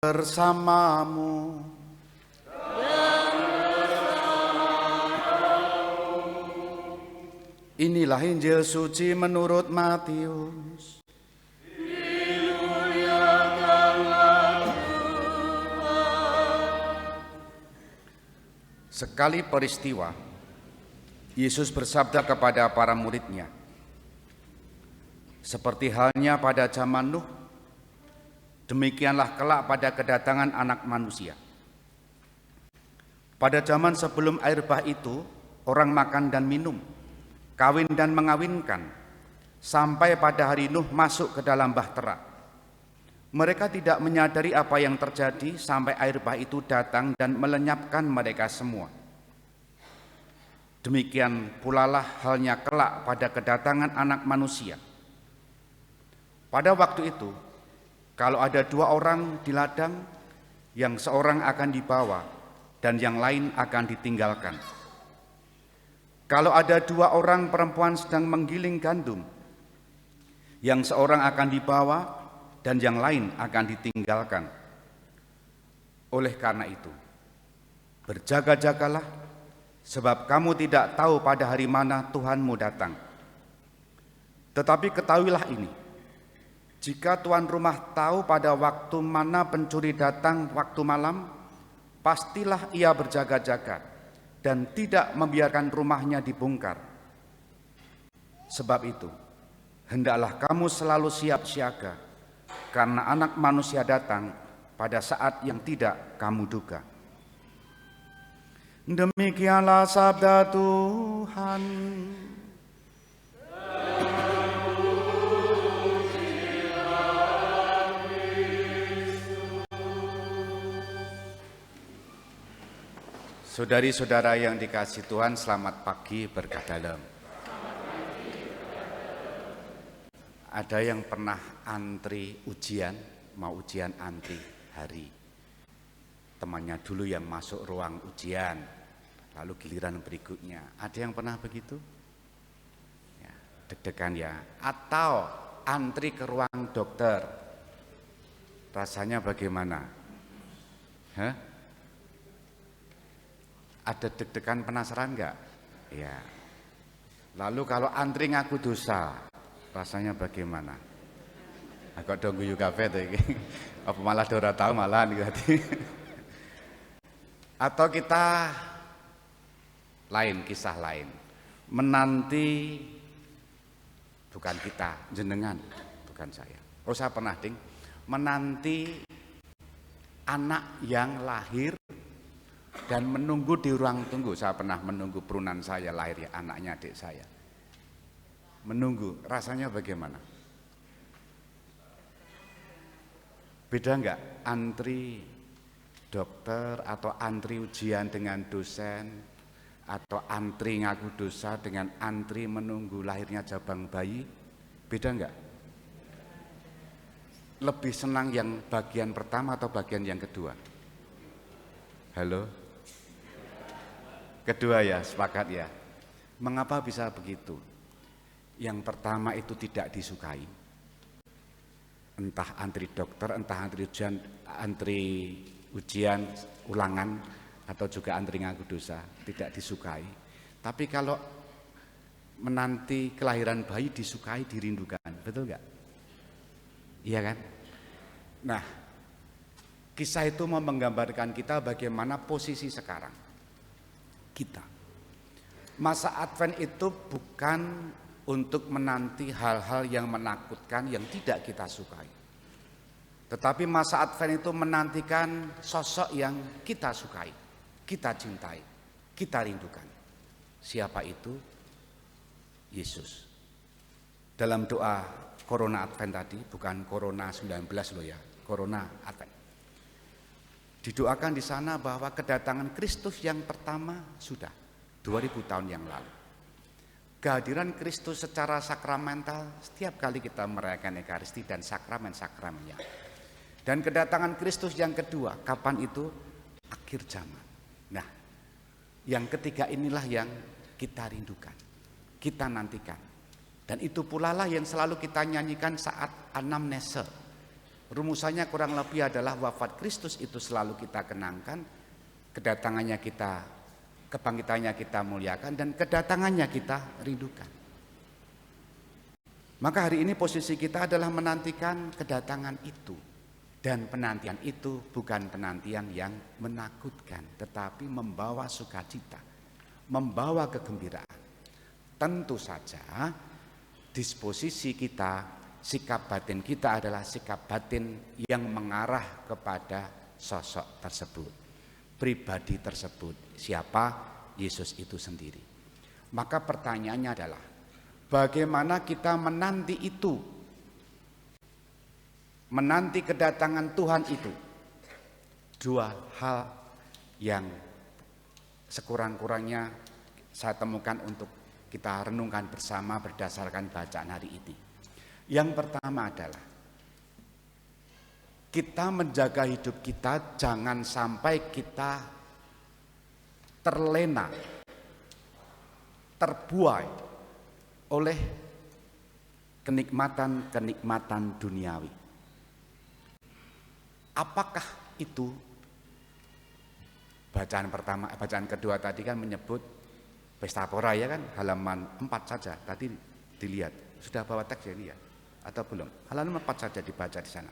bersamamu. Inilah Injil suci menurut Matius. Sekali peristiwa, Yesus bersabda kepada para murid-Nya, seperti halnya pada zaman Nuh, demikianlah kelak pada kedatangan Anak Manusia. Pada zaman sebelum air bah itu, orang makan dan minum, kawin dan mengawinkan, sampai pada hari Nuh masuk ke dalam bahtera. Mereka tidak menyadari apa yang terjadi sampai air bah itu datang dan melenyapkan mereka semua. Demikian pula lah halnya kelak pada kedatangan Anak Manusia. Pada waktu itu, kalau ada dua orang di ladang, yang seorang akan dibawa dan yang lain akan ditinggalkan. Kalau ada dua orang perempuan sedang menggiling gandum, yang seorang akan dibawa dan yang lain akan ditinggalkan. Oleh karena itu, berjaga-jagalah, sebab kamu tidak tahu pada hari mana Tuhanmu datang. Tetapi ketahuilah ini, jika tuan rumah tahu pada waktu mana pencuri datang waktu malam, pastilah ia berjaga-jaga dan tidak membiarkan rumahnya dibongkar. Sebab itu, hendaklah kamu selalu siap siaga, karena Anak Manusia datang pada saat yang tidak kamu duga. Demikianlah sabda Tuhan. Saudari-saudara yang dikasihi Tuhan, selamat pagi berkah dalam. Ada yang pernah antri ujian, mau ujian antri hari. Temannya dulu yang masuk ruang ujian, lalu giliran berikutnya. Ada yang pernah begitu? Ya, deg-degan ya. Atau antri ke ruang dokter, rasanya bagaimana? Hah? Ada deg-degan, penasaran enggak? Ya. Lalu kalau antri ngaku dosa, rasanya bagaimana? Agak dong guyu kafe tuh ini. Apa malah dora tahu malah nih. Atau kita lain, kisah lain, menanti, bukan kita, jenengan, bukan saya. Oh, saya pernah menanti anak yang lahir dan menunggu di ruang tunggu. Saya pernah menunggu perunan saya lahir, ya, anaknya adik saya. Menunggu, rasanya bagaimana? Beda enggak antri dokter atau antri ujian dengan dosen, atau antri ngaku dosa dengan antri menunggu lahirnya jabang bayi? Beda enggak? Lebih senang yang bagian pertama atau bagian yang kedua? Halo? Kedua ya, sepakat ya. Mengapa bisa begitu? Yang pertama itu tidak disukai. Entah antri dokter, entah antri ujian ulangan, atau juga antri ngaku dosa, tidak disukai. Tapi kalau menanti kelahiran bayi disukai, dirindukan, betul enggak? Iya kan? Nah, kisah itu mau menggambarkan kita bagaimana posisi sekarang kita. Masa Advent itu bukan untuk menanti hal-hal yang menakutkan yang tidak kita sukai. Tetapi masa Advent itu menantikan sosok yang kita sukai, kita cintai, kita rindukan. Siapa itu? Yesus. Dalam doa Corona Advent tadi, bukan Corona 19 loh ya, Corona Advent. Didoakan di sana bahwa kedatangan Kristus yang pertama sudah 2000 tahun yang lalu. Kehadiran Kristus secara sakramental setiap kali kita merayakan Ekaristi dan sakramen-sakramennya. Dan kedatangan Kristus yang kedua, kapan itu? Akhir zaman. Nah, yang ketiga inilah yang kita rindukan, kita nantikan. Dan itu pula lah yang selalu kita nyanyikan saat anamnese. Rumusannya kurang lebih adalah wafat Kristus itu selalu kita kenangkan, kedatangannya kita, kebangkitannya kita muliakan, dan kedatangannya kita rindukan. Maka hari ini posisi kita adalah menantikan kedatangan itu. Dan penantian itu bukan penantian yang menakutkan, tetapi membawa sukacita, membawa kegembiraan. Tentu saja disposisi kita, sikap batin kita adalah sikap batin yang mengarah kepada sosok tersebut, pribadi tersebut. Siapa? Yesus itu sendiri. Maka pertanyaannya adalah, bagaimana kita menanti itu? Menanti kedatangan Tuhan itu. Dua hal yang sekurang-kurangnya saya temukan untuk kita renungkan bersama berdasarkan bacaan hari ini. Yang pertama adalah kita menjaga hidup kita jangan sampai kita terlena, terbuai oleh kenikmatan-kenikmatan duniawi. Apakah itu? Bacaan kedua tadi kan menyebut pesta pora, ya kan, halaman 4 saja tadi dilihat. Sudah bawa teks ya ini ya? Atau belum? Halaman 4 saja dibaca di sana.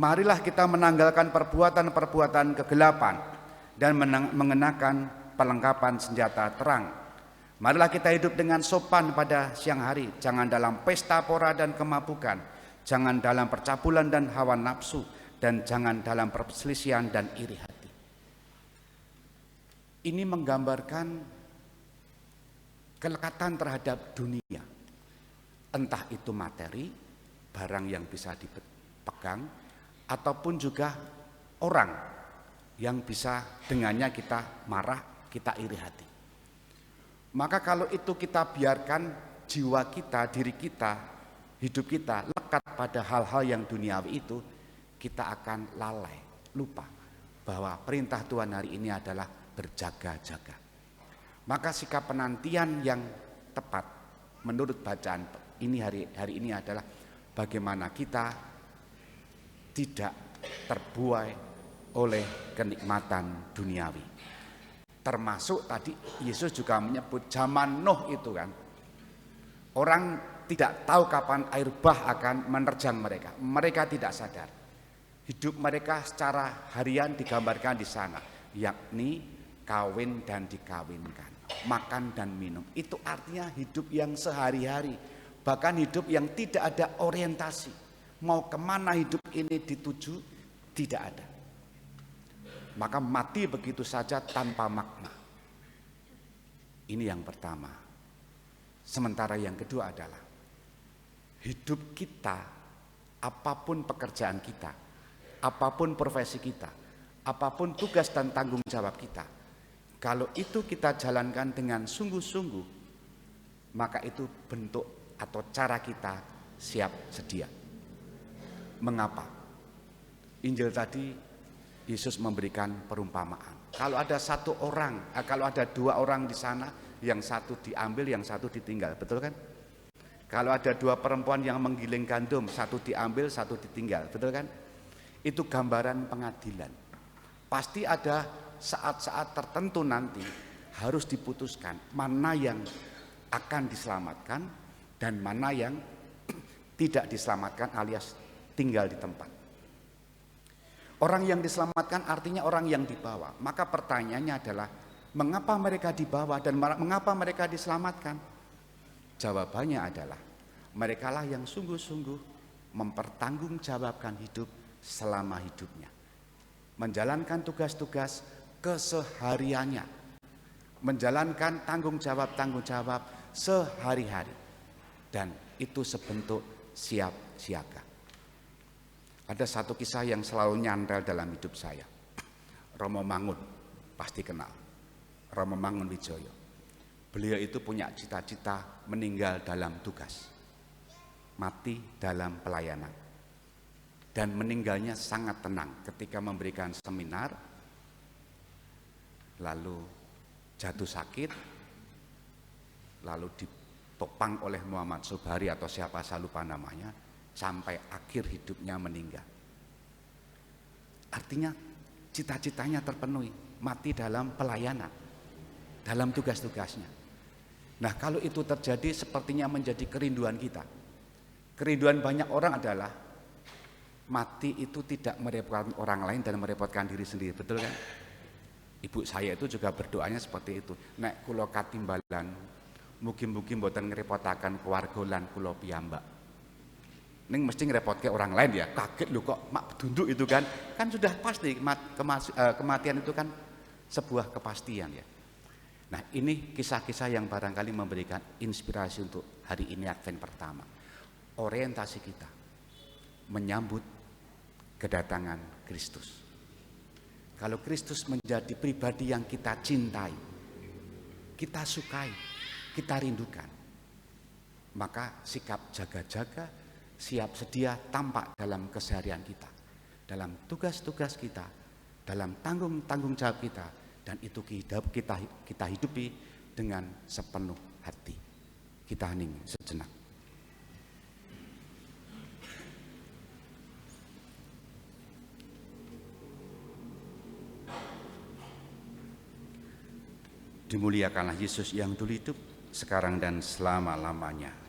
Marilah kita menanggalkan perbuatan-perbuatan kegelapan dan mengenakan perlengkapan senjata terang. Marilah kita hidup dengan sopan pada siang hari, jangan dalam pesta pora dan kemabukan, jangan dalam percabulan dan hawa nafsu, dan jangan dalam perselisihan dan iri hati. Ini menggambarkan kelekatan terhadap dunia, entah itu materi, barang yang bisa dipegang, ataupun juga orang yang bisa dengannya kita marah, kita iri hati. Maka kalau itu kita biarkan jiwa kita, diri kita, hidup kita lekat pada hal-hal yang duniawi itu, kita akan lalai, lupa bahwa perintah Tuhan hari ini adalah berjaga-jaga. Maka sikap penantian yang tepat menurut bacaan ini hari ini adalah bagaimana kita tidak terbuai oleh kenikmatan duniawi. Termasuk tadi Yesus juga menyebut zaman Nuh itu kan. Orang tidak tahu kapan air bah akan menerjang mereka. Mereka tidak sadar. Hidup mereka secara harian digambarkan di sana, yakni kawin dan dikawinkan, makan dan minum. Itu artinya hidup yang sehari-hari, bahkan hidup yang tidak ada orientasi. Mau kemana hidup ini dituju, tidak ada. Maka mati begitu saja tanpa makna. Ini yang pertama. Sementara yang kedua adalah hidup kita, apapun pekerjaan kita, apapun profesi kita, apapun tugas dan tanggung jawab kita, kalau itu kita jalankan dengan sungguh-sungguh, maka itu bentuk atau cara kita siap sedia. Mengapa? Injil tadi Yesus memberikan perumpamaan. Kalau ada kalau ada 2 orang di sana, yang satu diambil, yang satu ditinggal, betul kan? Kalau ada 2 perempuan yang menggiling gandum, satu diambil, satu ditinggal, betul kan? Itu gambaran pengadilan. Pasti ada saat-saat tertentu nanti harus diputuskan mana yang akan diselamatkan dan mana yang tidak diselamatkan alias tinggal di tempat. Orang yang diselamatkan artinya orang yang dibawa. Maka pertanyaannya adalah mengapa mereka dibawa dan mengapa mereka diselamatkan? Jawabannya adalah merekalah yang sungguh-sungguh mempertanggungjawabkan hidup selama hidupnya, menjalankan tugas-tugas kesehariannya, menjalankan tanggung jawab sehari-hari, dan itu sebentuk siap siaga. Ada satu kisah yang selalu nyantel dalam hidup saya. Romo Mangun, pasti kenal, Romo Mangun Wijoyo. Beliau itu punya cita-cita meninggal dalam tugas, mati dalam pelayanan. Dan meninggalnya sangat tenang ketika memberikan seminar, lalu jatuh sakit, lalu ditopang oleh Muhammad Sobari atau siapa saya lupa namanya, sampai akhir hidupnya meninggal. Artinya cita-citanya terpenuhi, mati dalam pelayanan, dalam tugas-tugasnya. Nah, kalau itu terjadi sepertinya menjadi kerinduan kita. Kerinduan banyak orang adalah mati itu tidak merepotkan orang lain dan merepotkan diri sendiri, betul kan? Ibu saya itu juga berdoanya seperti itu. Nek kula katimbalan, mugi-mugi mboten ngrepotaken keluarga lan kula piyambak. Ning mesti ngerepotke orang lain ya. Kaget lho kok mak bedunduk itu kan. Kan sudah pasti kematian itu kan sebuah kepastian ya. Nah, ini kisah-kisah yang barangkali memberikan inspirasi untuk hari ini Advent pertama. Orientasi kita menyambut kedatangan Kristus. Kalau Kristus menjadi pribadi yang kita cintai, kita sukai, kita rindukan, maka sikap jaga-jaga, siap sedia tampak dalam keseharian kita, dalam tugas-tugas kita, dalam tanggung jawab kita, dan itu kita hidupi dengan sepenuh hati. Kita hening sejenak. Dimuliakanlah Yesus yang dulu hidup, sekarang dan selama-lamanya.